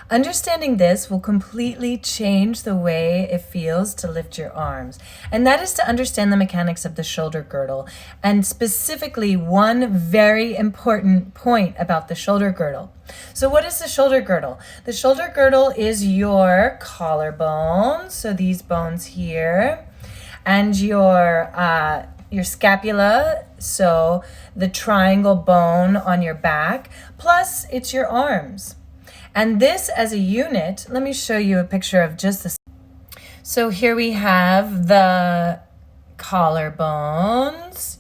Understanding this will completely change the way it feels to lift your arms. And that is to understand the mechanics of the shoulder girdle, and specifically one very important point about the shoulder girdle. So what is the shoulder girdle? The shoulder girdle is your collarbone, so these bones here, and your scapula, so the triangle bone on your back, plus it's your arms. And this as a unit, let me show you a picture of just this. So here we have the collarbones,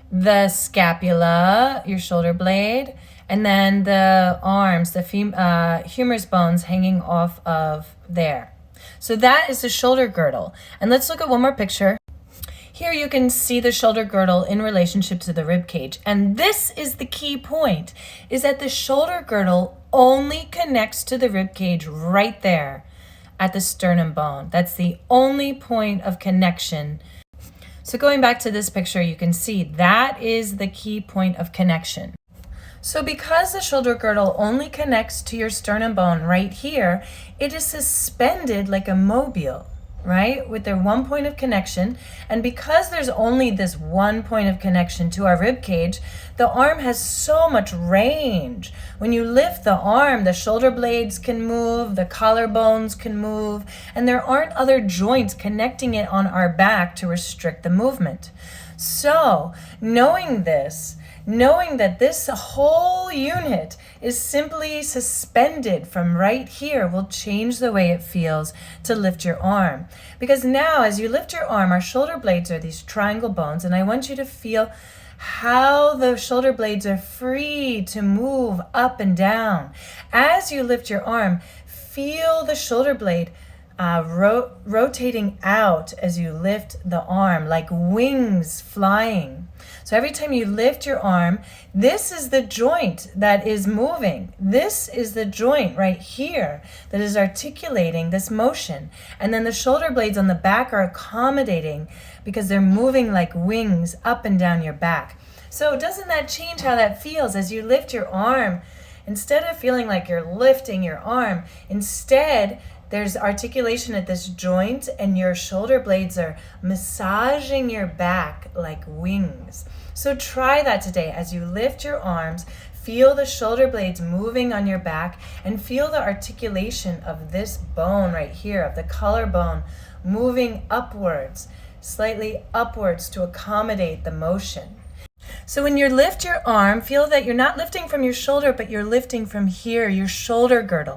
the scapula, your shoulder blade, and then the arms, the humerus bones hanging off of there. So that is the shoulder girdle. And let's look at one more picture. Here you can see the shoulder girdle in relationship to the rib cage. And this is the key point, is that the shoulder girdle only connects to the rib cage right there at the sternum bone. That's the only point of connection. So going back to this picture, you can see that is the key point of connection. So because the shoulder girdle only connects to your sternum bone right here, it is suspended like a mobile, right? With their one point of connection. And because there's only this one point of connection to our rib cage, the arm has so much range. When you lift the arm, the shoulder blades can move, the collarbones can move, and there aren't other joints connecting it on our back to restrict the movement. So knowing this, knowing that this whole unit is simply suspended from right here will change the way it feels to lift your arm. Because now as you lift your arm, our shoulder blades are these triangle bones, and I want you to feel how the shoulder blades are free to move up and down. As you lift your arm, feel the shoulder blade rotating out as you lift the arm like wings flying. So every time you lift your arm, this is the joint that is moving. This is the joint right here that is articulating this motion. And then the shoulder blades on the back are accommodating because they're moving like wings up and down your back. So doesn't that change how that feels as you lift your arm? Instead of feeling like you're lifting your arm, instead there's articulation at this joint, and your shoulder blades are massaging your back like wings. So try that today. As you lift your arms, feel the shoulder blades moving on your back, and feel the articulation of this bone right here, of the collarbone, moving upwards, slightly upwards to accommodate the motion. So when you lift your arm, feel that you're not lifting from your shoulder, but you're lifting from here, your shoulder girdle.